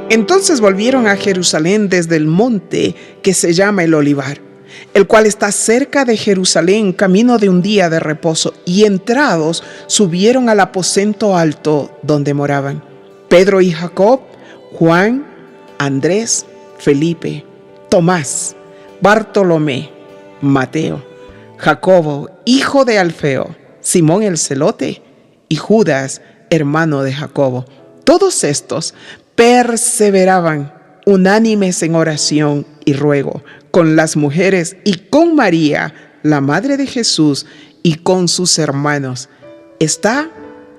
Entonces volvieron a Jerusalén desde el monte que se llama el Olivar, el cual está cerca de Jerusalén, camino de un día de reposo, y entrados subieron al aposento alto donde moraban Pedro y Jacob, Juan, Andrés, Felipe, Tomás, Bartolomé, Mateo, Jacobo, hijo de Alfeo, Simón el celote, y Judas, hermano de Jacobo. Todos estos perseveraban unánimes en oración y ruego con las mujeres y con María, la madre de Jesús, y con sus hermanos. Está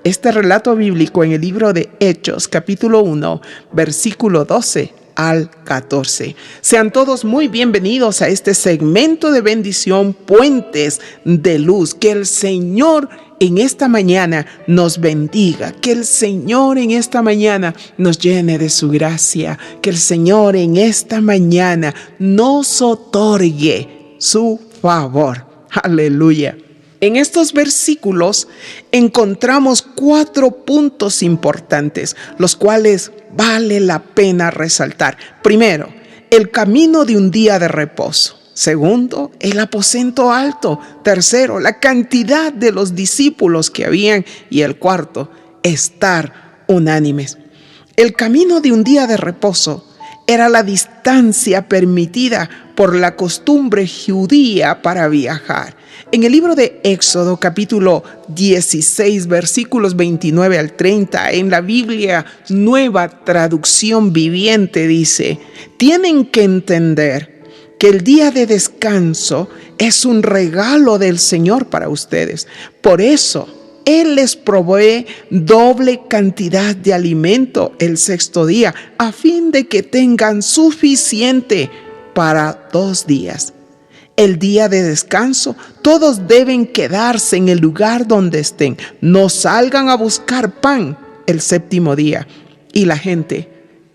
este relato bíblico en el libro de Hechos, capítulo 1, versículo 12 al 14. Sean todos muy bienvenidos a este segmento de bendición, Puentes de Luz. Que el Señor en esta mañana nos bendiga, que el Señor en esta mañana nos llene de su gracia, que el Señor en esta mañana nos otorgue su favor. Aleluya. En estos versículos encontramos 4 puntos importantes, los cuales vale la pena resaltar. Primero, el camino de un día de reposo. Segundo, el aposento alto. Tercero, la cantidad de los discípulos que habían. Y el cuarto, estar unánimes. El camino de un día de reposo era la distancia permitida por la costumbre judía para viajar. En el libro de Éxodo, capítulo 16, versículos 29 al 30, en la Biblia Nueva Traducción Viviente dice: tienen que entender que el día de descanso es un regalo del Señor para ustedes. Por eso, Él les provee doble cantidad de alimento el 6º día, a fin de que tengan suficiente para 2 días. El día de descanso, todos deben quedarse en el lugar donde estén. No salgan a buscar pan el 7º día. Y la gente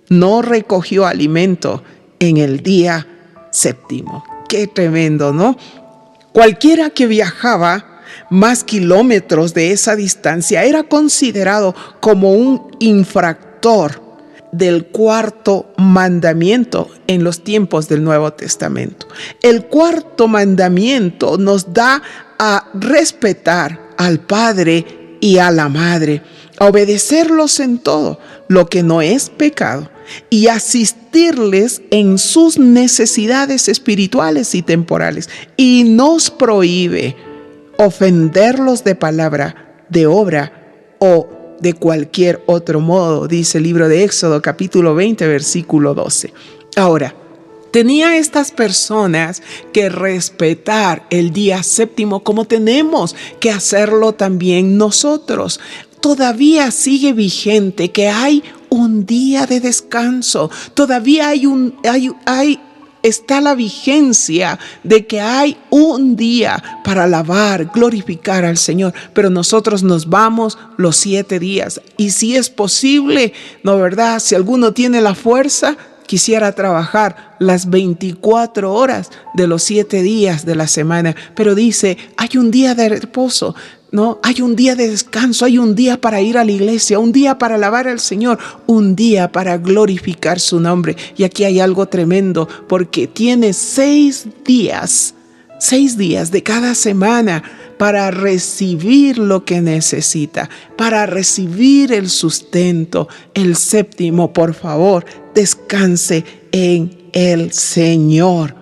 no recogió alimento en el día 7º. Qué tremendo, ¿no? Cualquiera que viajaba más kilómetros de esa distancia era considerado como un infractor del 4º mandamiento en los tiempos del Nuevo Testamento. El 4º mandamiento nos da a respetar al padre y a la madre, a obedecerlos en todo lo que no es pecado y asistirles en sus necesidades espirituales y temporales. Y nos prohíbe ofenderlos de palabra, de obra o de cualquier otro modo, dice el libro de Éxodo, capítulo 20, versículo 12. Ahora, tenía estas personas que respetar el día 7º como tenemos que hacerlo también nosotros. Todavía sigue vigente que hay un día de descanso. Todavía está la vigencia de que hay un día para alabar, glorificar al Señor, pero nosotros nos vamos los 7 días. Y si es posible, ¿no verdad? Si alguno tiene la fuerza, quisiera trabajar las 24 horas de los 7 días de la semana, pero dice, hay un día de reposo. No, hay un día de descanso, hay un día para ir a la iglesia, un día para alabar al Señor, un día para glorificar su nombre. Y aquí hay algo tremendo, porque tiene 6 días de cada semana para recibir lo que necesita, para recibir el sustento. El 7º, por favor, descanse en el Señor.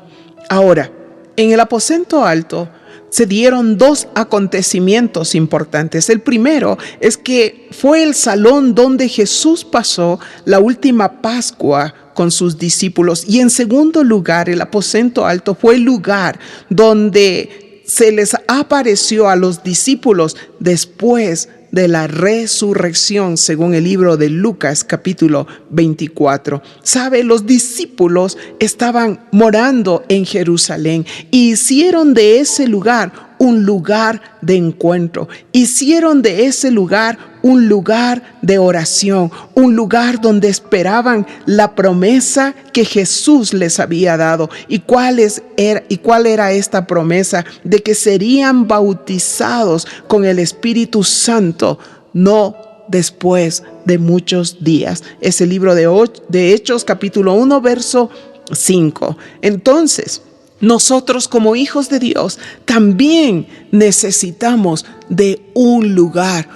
Ahora, en el aposento alto se dieron 2 acontecimientos importantes. El primero es que fue el salón donde Jesús pasó la última Pascua con sus discípulos. Y en segundo lugar, el aposento alto fue el lugar donde se les apareció a los discípulos después de la resurrección, según el libro de Lucas, capítulo 24. ¿Sabe? Los discípulos estaban morando en Jerusalén y hicieron de ese lugar un lugar de encuentro. Hicieron de ese lugar un lugar de oración, un lugar donde esperaban la promesa que Jesús les había dado. ¿Y cuál era esta promesa? De que serían bautizados con el Espíritu Santo, no después de muchos días. Es el libro de Hechos, capítulo 1, verso 5. Entonces, nosotros como hijos de Dios también necesitamos de un lugar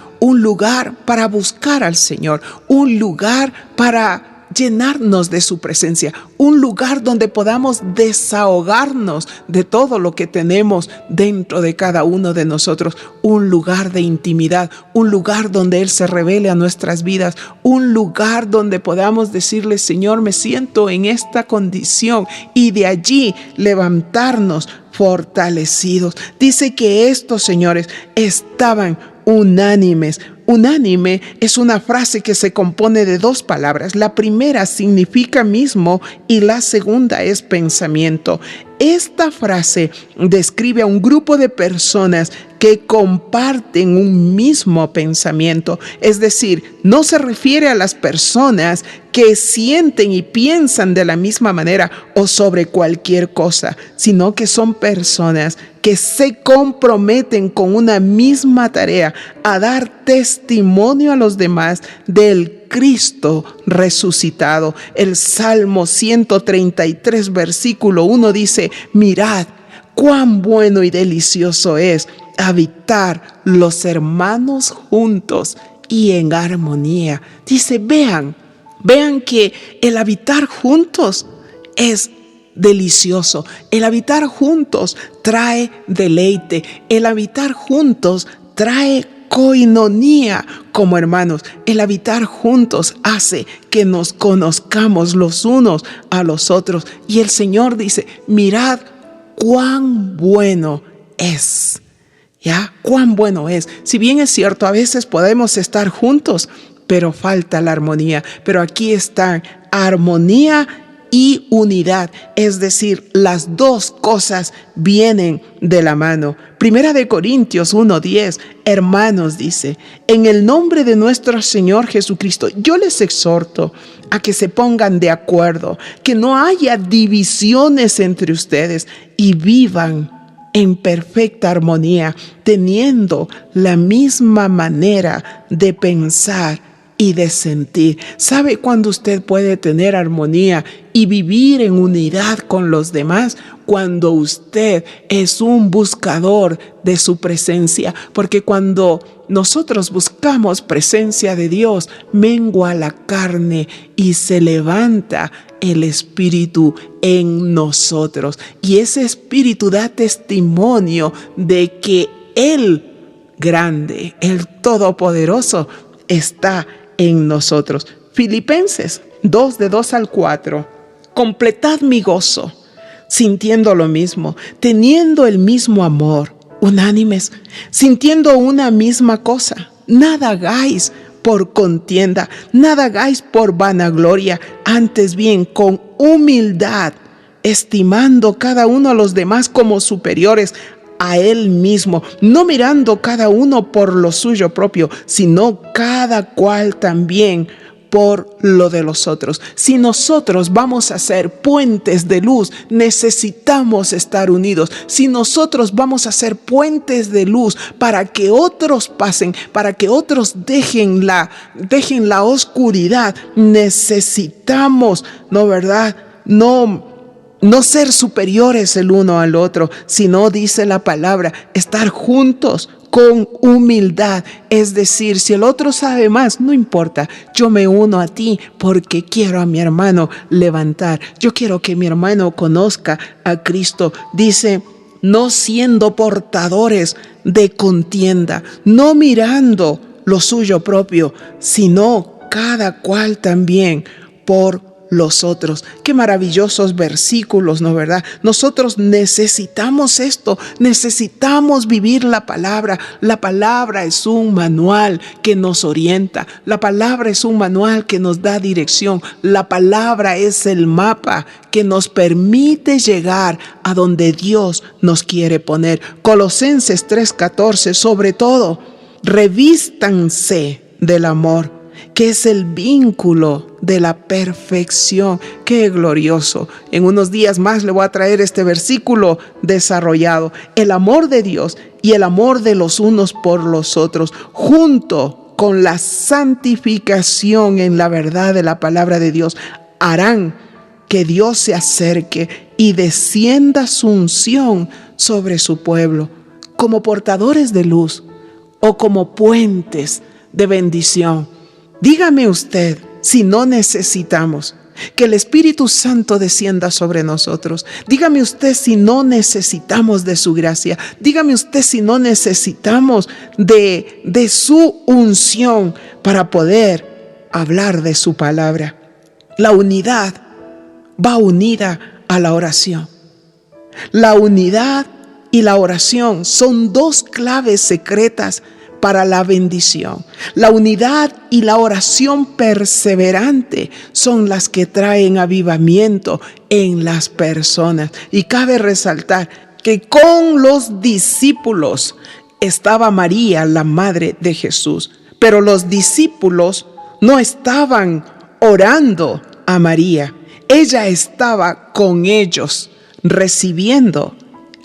para buscar al Señor, un lugar para llenarnos de su presencia, un lugar donde podamos desahogarnos de todo lo que tenemos dentro de cada uno de nosotros, un lugar de intimidad, un lugar donde Él se revele a nuestras vidas, un lugar donde podamos decirle: Señor, me siento en esta condición, y de allí levantarnos fortalecidos. Dice que estos señores estaban unánimes. Unánime es una frase que se compone de dos palabras. La primera significa mismo y la segunda es pensamiento. Esta frase describe a un grupo de personas que comparten un mismo pensamiento. Es decir, no se refiere a las personas que sienten y piensan de la misma manera o sobre cualquier cosa, sino que son personas que se comprometen con una misma tarea, a dar testimonio a los demás del Cristo resucitado. El Salmo 133, versículo 1 dice: mirad cuán bueno y delicioso es habitar los hermanos juntos y en armonía. Dice, vean que el habitar juntos es delicioso. El habitar juntos trae deleite. El habitar juntos trae coinonía como hermanos. El habitar juntos hace que nos conozcamos los unos a los otros. Y el Señor dice, mirad cuán bueno es. ¿Ya? Cuán bueno es. Si bien es cierto, a veces podemos estar juntos, pero falta la armonía. Pero aquí está armonía y unidad, es decir, las dos cosas vienen de la mano. Primera de Corintios 1:10, hermanos, dice, en el nombre de nuestro Señor Jesucristo, yo les exhorto a que se pongan de acuerdo, que no haya divisiones entre ustedes y vivan en perfecta armonía, teniendo la misma manera de pensar y de sentir. ¿Sabe cuándo usted puede tener armonía y vivir en unidad con los demás? Cuando usted es un buscador de su presencia, porque cuando nosotros buscamos presencia de Dios, mengua la carne y se levanta el Espíritu en nosotros. Y ese Espíritu da testimonio de que el grande, el todopoderoso, está en nosotros. Filipenses 2, de 2 al 4. Completad mi gozo, sintiendo lo mismo, teniendo el mismo amor, unánimes, sintiendo una misma cosa. Nada hagáis por contienda, nada hagáis por vanagloria, antes bien con humildad, estimando cada uno a los demás como superiores a él mismo, no mirando cada uno por lo suyo propio, sino cada cual también por lo de los otros. Si nosotros vamos a ser puentes de luz, necesitamos estar unidos. Si nosotros vamos a ser puentes de luz para que otros pasen, para que otros dejen la oscuridad, necesitamos, ¿no verdad? No ser superiores el uno al otro, sino, dice la palabra, estar juntos con humildad. Es decir, si el otro sabe más, no importa, yo me uno a ti porque quiero a mi hermano levantar. Yo quiero que mi hermano conozca a Cristo. Dice, no siendo portadores de contienda, no mirando lo suyo propio, sino cada cual también por los otros. Qué maravillosos versículos, ¿no verdad? Nosotros necesitamos esto, necesitamos vivir la palabra. La palabra es un manual que nos orienta, la palabra es un manual que nos da dirección, la palabra es el mapa que nos permite llegar a donde Dios nos quiere poner. Colosenses 3:14, sobre todo, revístanse del amor, que es el vínculo de la perfección. ¡Qué glorioso! En unos días más le voy a traer este versículo desarrollado. El amor de Dios y el amor de los unos por los otros, junto con la santificación en la verdad de la palabra de Dios, harán que Dios se acerque y descienda su unción sobre su pueblo, como portadores de luz o como puentes de bendición. Dígame usted si no necesitamos que el Espíritu Santo descienda sobre nosotros. Dígame usted si no necesitamos de su gracia. Dígame usted si no necesitamos de su unción para poder hablar de su palabra. La unidad va unida a la oración. La unidad y la oración son dos claves secretas para la bendición. La unidad y la oración perseverante son las que traen avivamiento en las personas. Y cabe resaltar que con los discípulos estaba María, la madre de Jesús, pero los discípulos no estaban orando a María. Ella estaba con ellos recibiendo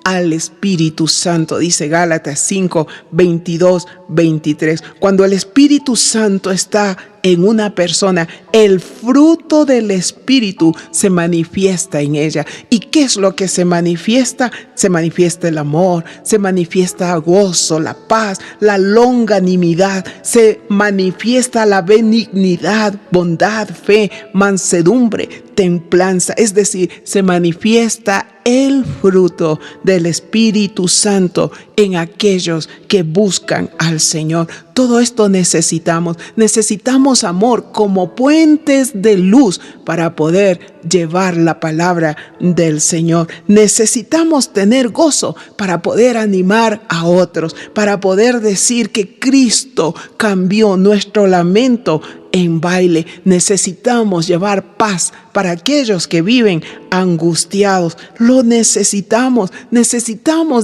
al Espíritu Santo, dice Gálatas 5, 22, 23. Cuando el Espíritu Santo está en una persona, el fruto del Espíritu se manifiesta en ella. ¿Y qué es lo que se manifiesta? Se manifiesta el amor, se manifiesta el gozo, la paz, la longanimidad, se manifiesta la benignidad, bondad, fe, mansedumbre, templanza. Es decir, se manifiesta el fruto del Espíritu Santo en aquellos que buscan al Señor. Todo esto necesitamos amor como puentes de luz para poder llevar la palabra del Señor. Necesitamos tener gozo para poder animar a otros, para poder decir que Cristo cambió nuestro lamento en baile. Necesitamos llevar paz para aquellos que viven angustiados. Lo necesitamos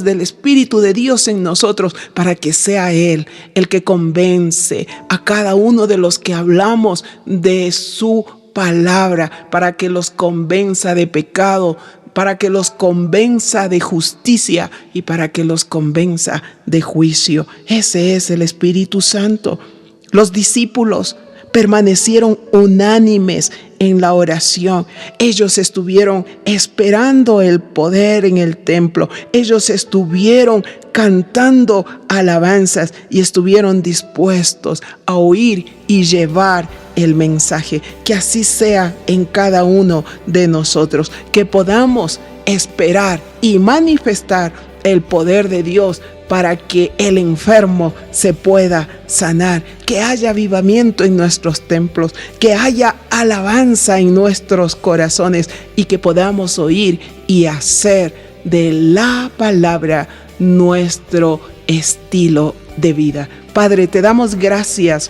del Espíritu de Dios en nosotros para que sea Él el que convence a cada uno de los que hablamos de su palabra, para que los convenza de pecado, para que los convenza de justicia y para que los convenza de juicio. Ese es el Espíritu Santo. Los discípulos permanecieron unánimes en la oración. Ellos estuvieron esperando el poder en el templo. Ellos estuvieron cantando alabanzas y estuvieron dispuestos a oír y llevar el mensaje. Que así sea en cada uno de nosotros, que podamos esperar y manifestar el poder de Dios para que el enfermo se pueda sanar, que haya avivamiento en nuestros templos, que haya alabanza en nuestros corazones y que podamos oír y hacer de la palabra nuestro estilo de vida. Padre, te damos gracias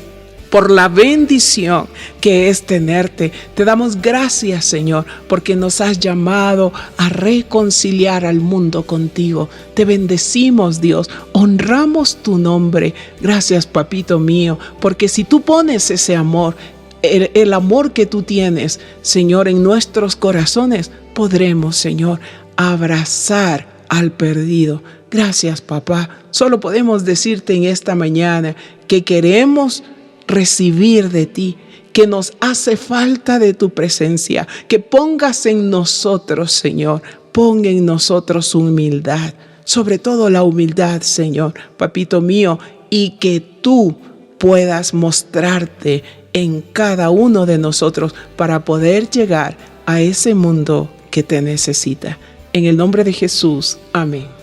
por la bendición que es tenerte. Te damos gracias, Señor, porque nos has llamado a reconciliar al mundo contigo. Te bendecimos, Dios. Honramos tu nombre. Gracias, papito mío, porque si tú pones ese amor, el amor que tú tienes, Señor, en nuestros corazones, podremos, Señor, abrazar al perdido. Gracias, papá. Solo podemos decirte en esta mañana que queremos recibir de ti, que nos hace falta de tu presencia, que pongas en nosotros, Señor, pon en nosotros humildad, sobre todo la humildad, Señor, papito mío, y que tú puedas mostrarte en cada uno de nosotros para poder llegar a ese mundo que te necesita. En el nombre de Jesús, amén.